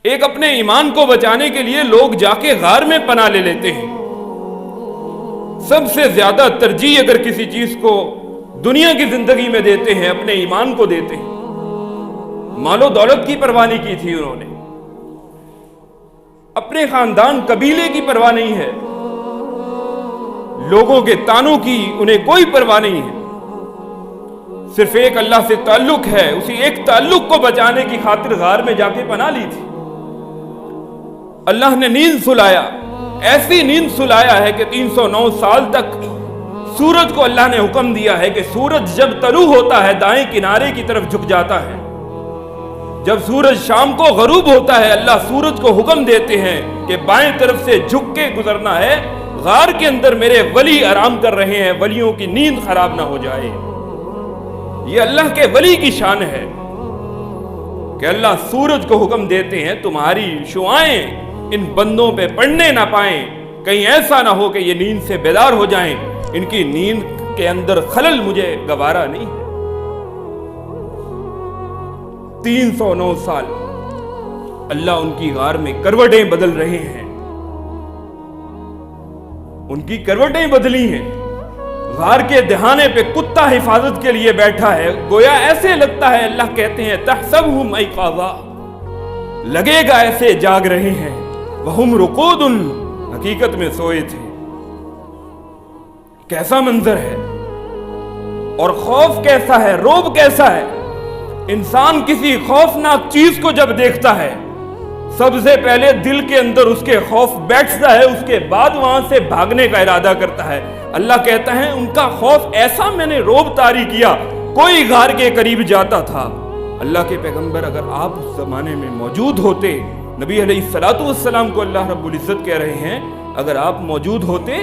ایک اپنے ایمان کو بچانے کے لیے لوگ جا کے غار میں پناہ لے لیتے ہیں. سب سے زیادہ ترجیح اگر کسی چیز کو دنیا کی زندگی میں دیتے ہیں اپنے ایمان کو دیتے ہیں. مال و دولت کی پرواہ نہیں کی تھی انہوں نے, اپنے خاندان قبیلے کی پرواہ نہیں ہے, لوگوں کے تانوں کی انہیں کوئی پرواہ نہیں ہے. صرف ایک اللہ سے تعلق ہے, اسی ایک تعلق کو بچانے کی خاطر غار میں جا کے پناہ لی تھی. اللہ نے نیند سلایا, ایسی نیند سلایا ہے کہ 309 سال تک سورج کو اللہ نے حکم دیا ہے کہ سورج جب طلوع ہوتا ہے دائیں کنارے کی طرف جھک جاتا ہے, جب سورج شام کو غروب ہوتا ہے اللہ سورج کو حکم دیتے ہیں کہ بائیں طرف سے جھک کے گزرنا ہے, غار کے اندر میرے ولی آرام کر رہے ہیں, ولیوں کی نیند خراب نہ ہو جائے. یہ اللہ کے ولی کی شان ہے کہ اللہ سورج کو حکم دیتے ہیں تمہاری شعائیں ان بندوں پہ پڑنے نہ پائیں, کہیں ایسا نہ ہو کہ یہ نیند سے بیدار ہو جائیں, ان کی نیند کے اندر خلل مجھے گوارا نہیں ہے. 309 سال اللہ ان کی غار میں کروٹیں بدل رہے ہیں, ان کی کروٹیں بدلی ہیں. غار کے دہانے پہ کتا حفاظت کے لیے بیٹھا ہے, گویا ایسے لگتا ہے, اللہ کہتے ہیں تحسبہم ایقاظا, لگے گا ایسے جاگ رہے ہیں, وہم رقود, حقیقت میں سوئے تھے. کیسا منظر ہے, اور خوف کیسا ہے, روب کیسا ہے. انسان کسی خوفناک چیز کو جب دیکھتا ہے سب سے پہلے دل کے اندر اس کے خوف بیٹھتا ہے, اس کے بعد وہاں سے بھاگنے کا ارادہ کرتا ہے. اللہ کہتا ہے ان کا خوف ایسا میں نے روب طاری کیا, کوئی غار کے قریب جاتا تھا. اللہ کے پیغمبر اگر آپ اس زمانے میں موجود ہوتے, نبی علیہ السلام کو اللہ رب العزت کہہ رہے ہیں اگر آپ موجود ہوتے,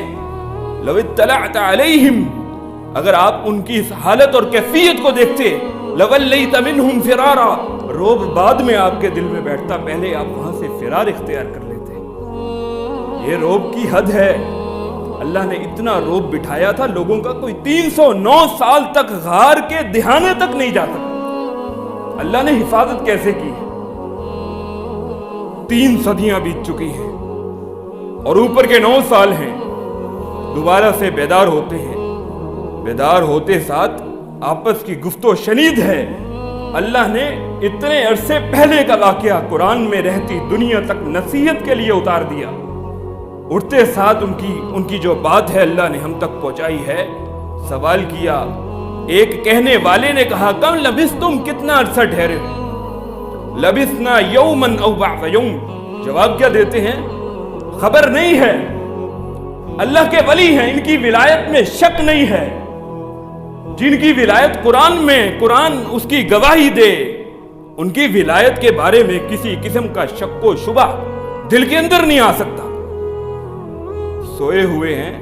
لو اطلعت علیہم, اگر آپ ان کی اس حالت اور کیفیت کو دیکھتے, لولیت منہم فرارا, روب بعد میں آپ کے دل میں بیٹھتا, پہلے آپ وہاں سے فرار اختیار کر لیتے. یہ روب کی حد ہے. اللہ نے اتنا روب بٹھایا تھا لوگوں کا, کوئی 309 سال تک غار کے دہانے تک نہیں جاتا. اللہ نے حفاظت کیسے کی ہے. 3 صدیاں بیت چکی ہیں اور اوپر کے 9 سال ہیں. دوبارہ سے بیدار ہوتے ہیں, بیدار ہوتے ساتھ آپس کی گفت و شنید ہے. اللہ نے اتنے عرصے پہلے کا واقعہ قرآن میں رہتی دنیا تک نصیحت کے لیے اتار دیا. اٹھتے ساتھ ان کی جو بات ہے اللہ نے ہم تک پہنچائی ہے. سوال کیا, ایک کہنے والے نے کہا کم لبثتم, کتنا عرصہ ٹھہرے ہو. لبثنا یومن او بعض یوم, جواب کیا دیتے ہیں, خبر نہیں ہے. اللہ کے ولی ہیں, ان کی ولایت میں شک نہیں ہے. جن کی ولایت قرآن اس کی گواہی دے, ان کی ولایت کے بارے میں کسی قسم کا شک و شبہ دل کے اندر نہیں آ سکتا. سوئے ہوئے ہیں,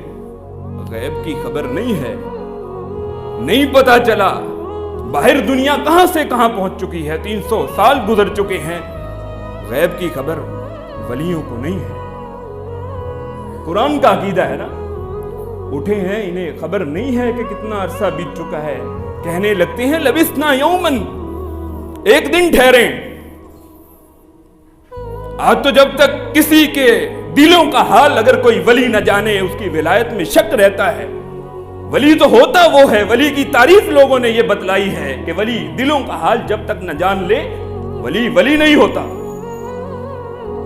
غیب کی خبر نہیں ہے, نہیں پتا چلا باہر دنیا کہاں سے کہاں پہنچ چکی ہے. 300 سال گزر چکے ہیں, غیب کی خبر ولیوں کو نہیں ہے. قرآن کا عقیدہ ہے نا. اٹھے ہیں, انہیں خبر نہیں ہے کہ کتنا عرصہ بیت چکا ہے, کہنے لگتے ہیں لبثنا یومن, ایک دن ٹھہرے. آج تو جب تک کسی کے دلوں کا حال اگر کوئی ولی نہ جانے, اس کی ولایت میں شک رہتا ہے. ولی تو ہوتا وہ ہے, ولی کی تعریف لوگوں نے یہ بتلائی ہے کہ ولی دلوں کا حال جب تک نہ جان لے ولی نہیں ہوتا.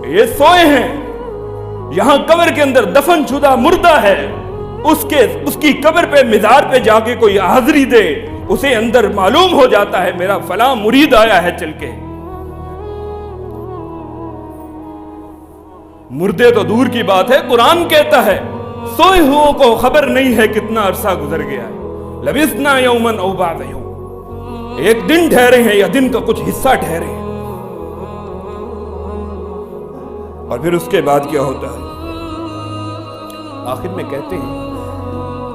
یہ سوئے ہیں, یہاں قبر کے اندر دفن شدہ مردہ ہے, اس کی قبر پہ مزار پہ جا کے کوئی حاضری دے, اسے اندر معلوم ہو جاتا ہے میرا فلاں مرید آیا ہے چل کے. مردے تو دور کی بات ہے, قرآن کہتا ہے سوئے ہوں کو خبر نہیں ہے کتنا عرصہ گزر گیا ہے. لبثنا یومن او بعض یوم, ایک دن ٹھہرے ہیں یا دن کا کچھ حصہ ٹھہرے ہیں. اور پھر اس کے بعد کیا ہوتا ہے, آخر میں کہتے ہیں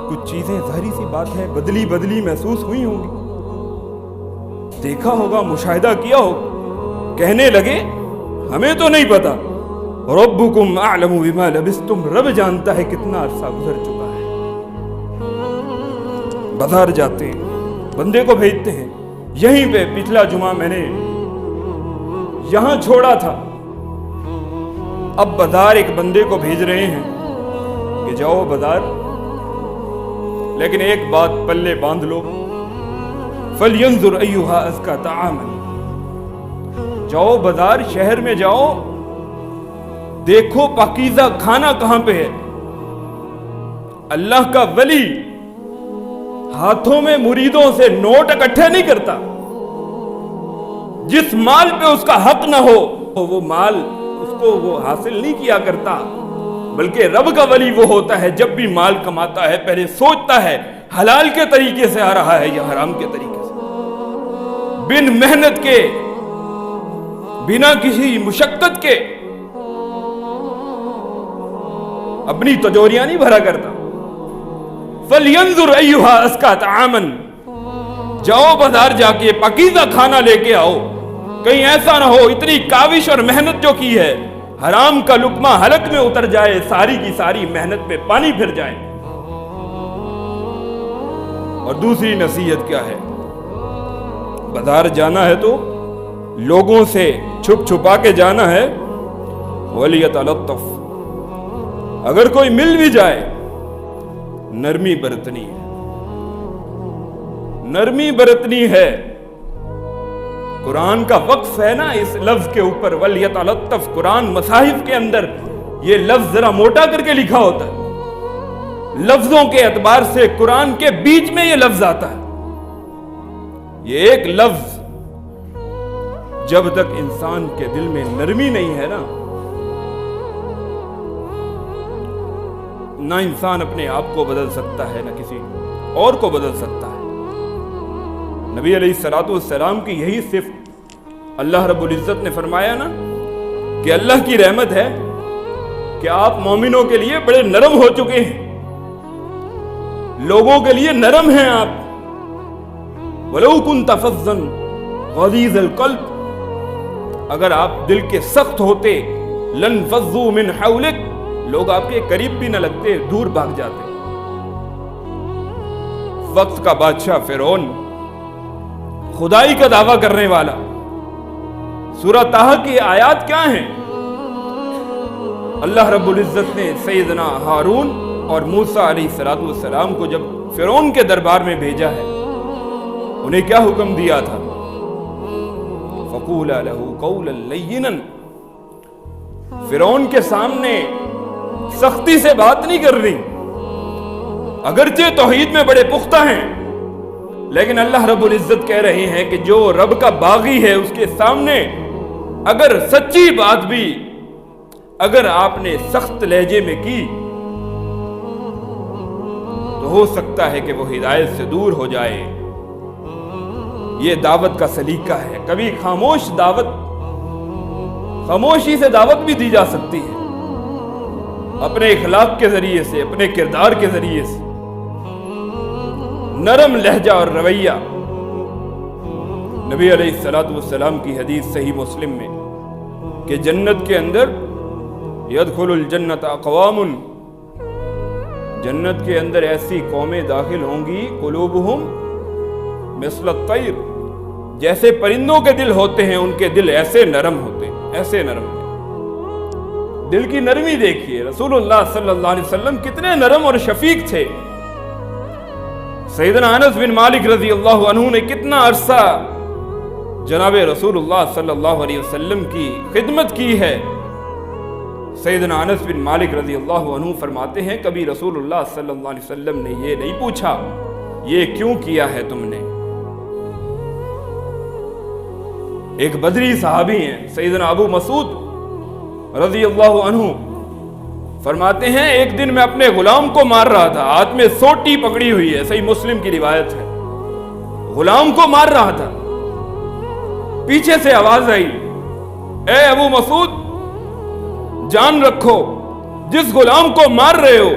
کچھ چیزیں ظاہری سی بات ہے بدلی محسوس ہوئی ہوں گی, دیکھا ہوگا, مشاہدہ کیا ہوگا. کہنے لگے ہمیں تو نہیں پتا, ربکم اعلم بما لبثتم, رب جانتا ہے کتنا عرصہ گزر چکا ہے. بازار جاتے ہیں, بندے کو بھیجتے ہیں, یہیں پہ پچھلا جمعہ میں نے یہاں چھوڑا تھا, اب بازار ایک بندے کو بھیج رہے ہیں کہ جاؤ بازار، لیکن ایک بات پلے باندھ لو، فَلْيَنْظُرْ أَيُّهَا أَزْكَىٰ طَعَامًا، جاؤ بازار، شہر میں جاؤ، دیکھو پاکیزہ کھانا کہاں پہ ہے۔ اللہ کا ولی ہاتھوں میں مریدوں سے نوٹ اکٹھے نہیں کرتا، جس مال پہ اس کا حق نہ ہو وہ مال اس کو وہ حاصل نہیں کیا کرتا، بلکہ رب کا ولی وہ ہوتا ہے جب بھی مال کماتا ہے پہلے سوچتا ہے حلال کے طریقے سے آ رہا ہے یا حرام کے طریقے سے، بن محنت کے، بنا کسی مشقت کے اپنی تجوریاں نہیں بھرا کرتا۔ فَلْيَنْظُرْ أَيُّهَا أَزْكَىٰ طَعَامًا، جاؤ بازار جا کے پاکیزہ کھانا لے کے آؤ، کہیں ایسا نہ ہو اتنی کاوش اور محنت جو کی ہے حرام کا لقمہ حلق میں اتر جائے، ساری کی ساری محنت میں پانی پھر جائے۔ اور دوسری نصیحت کیا ہے؟ بازار جانا ہے تو لوگوں سے چھپ چھپا کے جانا ہے، وَلْيَتَلَطَّفْ، اگر کوئی مل بھی جائے نرمی برتنی ہے، نرمی برتنی ہے۔ قرآن کا وقف ہے نا اس لفظ کے اوپر، وَلْيَتَلَطَّفْ، قرآن مصاحف کے اندر یہ لفظ ذرا موٹا کر کے لکھا ہوتا ہے، لفظوں کے اعتبار سے قرآن کے بیچ میں یہ لفظ آتا ہے۔ یہ ایک لفظ جب تک انسان کے دل میں نرمی نہیں ہے نا انسان اپنے آپ کو بدل سکتا ہے نہ کسی اور کو بدل سکتا ہے۔ نبی علیہ السلام کی یہی صفت اللہ رب العزت نے فرمایا نا کہ اللہ کی رحمت ہے کہ آپ مومنوں کے لیے بڑے نرم ہو چکے ہیں، لوگوں کے لیے نرم ہیں آپ۔ وَلَوْ كُنْتَ فَظًّا غَلِيظَ الْقَلْبِ، اگر آپ دل کے سخت ہوتے، لَانفَضُّوا مِنْ حَوْلِكَ، لوگ آپ کے قریب بھی نہ لگتے، دور بھاگ جاتے۔ وقت کا بادشاہ فرعون، خدائی کا دعویٰ کرنے والا، سورہ طٰہٰ کی آیات کیا ہیں؟ اللہ رب العزت نے سیدنا ہارون اور موسیٰ علیہ السلام کو جب فرعون کے دربار میں بھیجا ہے، انہیں کیا حکم دیا تھا؟ فَقُولَا لَهُ قَوْلًا لَيِّنًا، فرعون کے سامنے سختی سے بات نہیں کر رہی، اگرچہ توحید میں بڑے پختہ ہیں، لیکن اللہ رب العزت کہہ رہے ہیں کہ جو رب کا باغی ہے اس کے سامنے اگر سچی بات بھی اگر آپ نے سخت لہجے میں کی تو ہو سکتا ہے کہ وہ ہدایت سے دور ہو جائے۔ یہ دعوت کا سلیقہ ہے، کبھی خاموشی سے دعوت بھی دی جا سکتی ہے، اپنے اخلاق کے ذریعے سے، اپنے کردار کے ذریعے سے، نرم لہجہ اور رویہ۔ نبی علیہ السلام کی حدیث صحیح مسلم میں کہ جنت کے اندر يدخل الجنت اقوام، جنت کے اندر ایسی قومیں داخل ہوں گی قلوبہم مثل الطیر، جیسے پرندوں کے دل ہوتے ہیں ان کے دل ایسے نرم ہوتے ہیں، ایسے نرم ہوتے ہیں۔ دل کی نرمی دیکھیے، رسول اللہ صلی اللہ علیہ وسلم کتنے نرم اور شفیق تھے۔ سیدنا انس بن مالک رضی اللہ عنہ نے کتنا عرصہ جناب رسول اللہ صلی اللہ علیہ وسلم کی خدمت کی ہے۔ سیدنا انس بن مالک رضی اللہ عنہ فرماتے ہیں کبھی رسول اللہ صلی اللہ علیہ وسلم نے یہ نہیں پوچھا یہ کیوں کیا ہے تم نے۔ ایک بدری صحابی ہیں سیدنا ابو مسعود رضی اللہ عنہ فرماتے ہیں ایک دن میں اپنے غلام کو مار رہا تھا، ہاتھ میں سوٹی پکڑی ہوئی ہے، صحیح مسلم کی روایت ہے، غلام کو مار رہا تھا، پیچھے سے آواز آئی اے ابو مسعود جان رکھو، جس غلام کو مار رہے ہو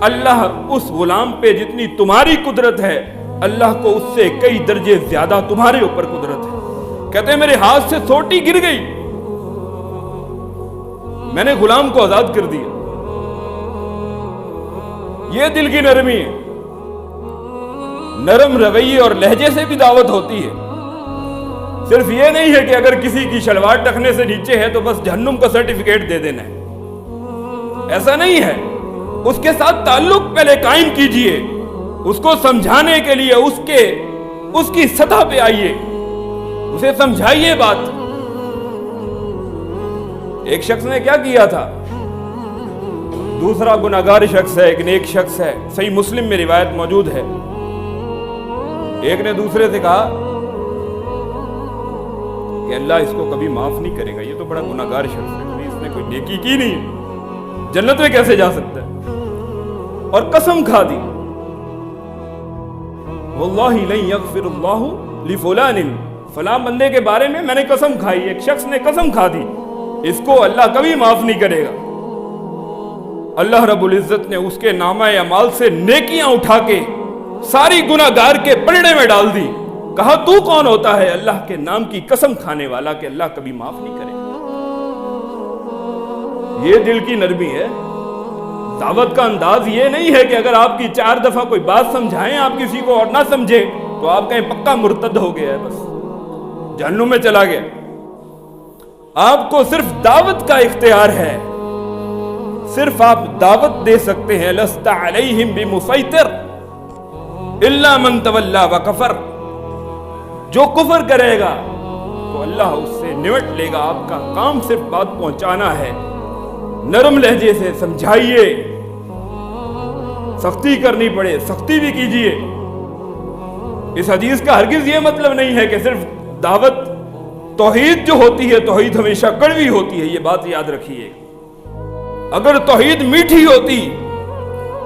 اللہ اس غلام پہ جتنی تمہاری قدرت ہے اللہ کو اس سے کئی درجے زیادہ تمہارے اوپر قدرت ہے۔ کہتے ہیں میرے ہاتھ سے سوٹی گر گئی، میں نے غلام کو آزاد کر دیا۔ یہ دل کی نرمی ہے، نرم رویے اور لہجے سے بھی دعوت ہوتی ہے۔ صرف یہ نہیں ہے کہ اگر کسی کی شلوار ٹخنے سے نیچے ہے تو بس جہنم کا سرٹیفکیٹ دے دینا ہے۔ ایسا نہیں ہے. اس کے ساتھ تعلق پہلے قائم کیجئے, اس کو سمجھانے کے لیے اس کی سطح پہ آئیے, اسے سمجھائیے بات. ایک شخص نے کیا کیا تھا, دوسرا گناہگار شخص ہے, ایک نیک شخص ہے, صحیح مسلم میں روایت موجود ہے. ایک نے دوسرے سے کہا کہ اللہ اس کو کبھی معاف نہیں کرے گا, یہ تو بڑا گناہگار شخص ہے, کبھی اس نے کوئی نیکی کی نہیں, جنت میں کیسے جا سکتا ہے. اور قسم کھا دی, واللہ لن یغفر اللہ لفلان, فلاں بندے کے بارے میں نے قسم کھائی. ایک شخص نے قسم کھا دی, اس کو اللہ کبھی معاف نہیں کرے گا. اللہ رب العزت نے اس کے نامہ اعمال سے نیکیاں اٹھا کے ساری گناہگار کے پلڑے میں ڈال دی. کہا تو کون ہوتا ہے اللہ کے نام کی قسم کھانے والا کہ اللہ کبھی معاف نہیں کرے گا. یہ دل کی نرمی ہے. دعوت کا انداز یہ نہیں ہے کہ اگر آپ کی 4 دفعہ کوئی بات سمجھائیں, آپ کسی کو اور نہ سمجھے تو آپ کہیں پکا مرتد ہو گیا ہے, بس جہنم میں چلا گیا. آپ کو صرف دعوت کا اختیار ہے, صرف آپ دعوت دے سکتے ہیں. لست علیہم بمسیطر الا من تولی وکفر, جو کفر کرے گا تو اللہ اس سے نمٹ لے گا. آپ کا کام صرف بات پہنچانا ہے. نرم لہجے سے سمجھائیے, سختی کرنی پڑے سختی بھی کیجئے. اس حدیث کا ہرگز یہ مطلب نہیں ہے کہ صرف دعوت, توحید جو ہوتی ہے توحید ہمیشہ کڑوی ہوتی ہے, یہ بات یاد رکھیے. اگر توحید میٹھی ہوتی,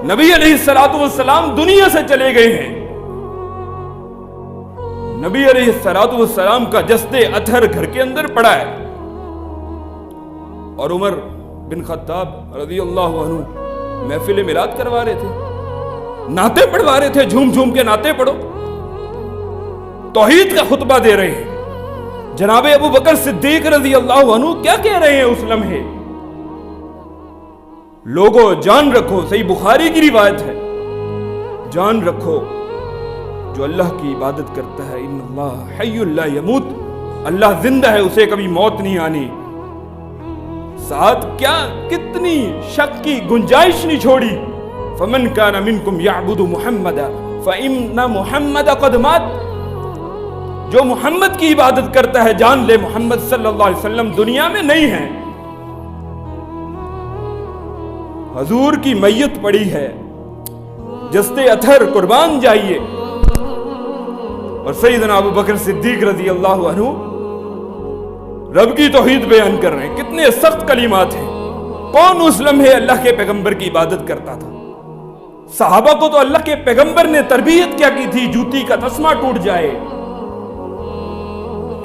نبی علیہ الصلوۃ والسلام دنیا سے چلے گئے ہیں. نبی علیہ الصلوۃ والسلام کا جسد اطہر گھر کے اندر پڑا ہے, اور عمر بن خطاب رضی اللہ عنہ محفل میلاد کروا رہے تھے, نعتیں پڑھوا رہے تھے, جھوم جھوم کے نعتیں پڑھو, توحید کا خطبہ دے رہے ہیں. جناب ابو بکر صدیق رضی اللہ عنہ کیا کہہ رہے ہیں اس لمحے, لوگوں جان رکھو, صحیح بخاری کی روایت ہے, جان رکھو جو اللہ کی عبادت کرتا ہے, ان اللہ حی لا یموت, اللہ زندہ ہے, اسے کبھی موت نہیں آنی. ساتھ کیا کتنی شک کی گنجائش نہیں چھوڑی, فمن کان منکم یعبد محمدا فإن محمد قد مات, جو محمد کی عبادت کرتا ہے جان لے محمد صلی اللہ علیہ وسلم دنیا میں نہیں ہے. حضور کی میت پڑی ہے, جسد اطہر قربان جائیے. اور سیدنا ابو بکر صدیق رضی اللہ عنہ رب کی توحید بیان کر رہے ہیں. کتنے سخت کلمات ہیں. کون اس لمحے اللہ کے پیغمبر کی عبادت کرتا تھا؟ صحابہ کو تو اللہ کے پیغمبر نے تربیت کیا کی تھی, جوتی کا تسمہ ٹوٹ جائے,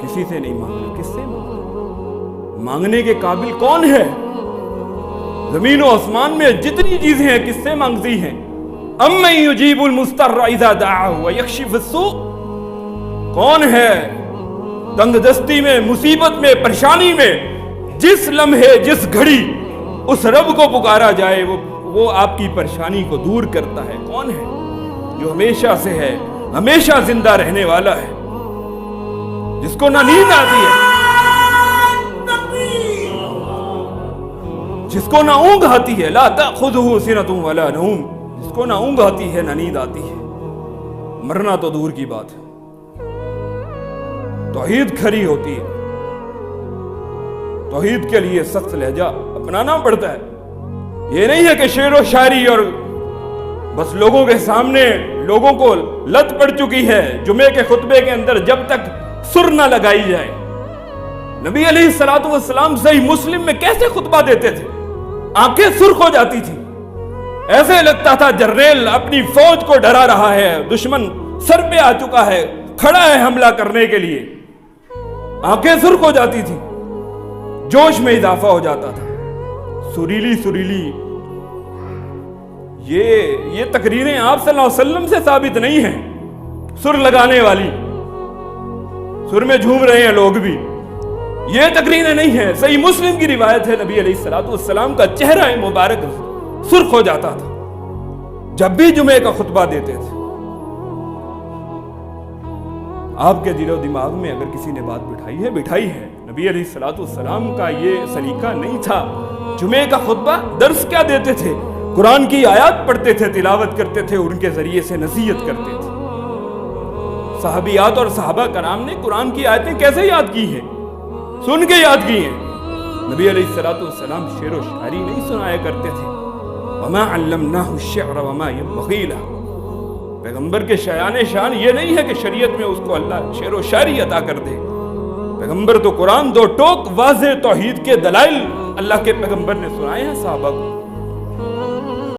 کسی سے نہیں مانگنا. کس سے مانگنا؟ مانگنے کے قابل کون ہے؟ زمین و آسمان میں جتنی چیزیں ہیں کس سے مانگتی ہیں؟ امن یجیب المضطر اذا دعاہ ویکشف السوء, کون ہے تنگ دستی میں, مصیبت میں, پریشانی میں, جس لمحے جس گھڑی اس رب کو پکارا جائے وہ آپ کی پریشانی کو دور کرتا ہے. کون ہے جو ہمیشہ سے ہے, ہمیشہ زندہ رہنے والا ہے, جس کو نہ نیند آتی ہے, جس کو نہ اونگ آتی ہے, لا تأخذہ سنۃ ولا نوم, جس کو نہ اونگ آتی ہے نہ نیند آتی ہے. مرنا تو دور کی بات ہے. توحید کھری ہوتی ہے, توحید کے لیے سخت لہجہ اپنانا پڑتا ہے. یہ نہیں ہے کہ شعر و شاعری اور بس لوگوں کے سامنے لوگوں کو لت پڑ چکی ہے جمعے کے خطبے کے اندر جب تک سر نہ لگائی جائے. نبی علیہ الصلوۃ والسلام صحیح مسلم میں کیسے خطبہ دیتے تھے, آنکھیں سرخ ہو جاتی تھی, ایسے لگتا تھا جرنیل اپنی فوج کو ڈرا رہا ہے, دشمن سر پہ آ چکا ہے, کھڑا ہے حملہ کرنے کے لیے. آنکھیں سرخ ہو جاتی تھی, جوش میں اضافہ ہو جاتا تھا. سریلی سریلی یہ تقریریں آپ صلی اللہ علیہ وسلم سے ثابت نہیں ہیں. سر لگانے والی, سر میں جھوم رہے ہیں لوگ بھی, یہ تقریریں نہیں ہیں. صحیح مسلم کی روایت ہے, نبی علیہ الصلوۃ والسلام کا چہرہ مبارک سرخ ہو جاتا تھا جب بھی جمعے کا خطبہ دیتے تھے. آپ کے دل و دماغ میں اگر کسی نے بات بٹھائی ہے, نبی علیہ الصلوۃ والسلام کا یہ سلیقہ نہیں تھا جمعے کا خطبہ درس کیا دیتے تھے؟ قرآن کی آیات پڑھتے تھے، تلاوت کرتے تھے، ان کے ذریعے سے نصیحت کرتے تھے۔ صحابیات اور صحابہ کرام نے قرآن کی آیتیں کیسے یاد کی ہیں؟ سن کے یاد کی ہیں۔ نبی علیہ الصلوۃ والسلام شعر و شاعری نہیں سنایا کرتے تھے۔ وما علمناہ الشعر وما ينبغی لہ، پیغمبر کے شایان شان یہ نہیں ہے کہ شریعت میں اس کو اللہ شعر و شاعری عطا کر دے۔ پیغمبر تو قرآن دو ٹوک واضح توحید کے دلائل اللہ کے پیغمبر نے سنائے ہیں صحابہ کو۔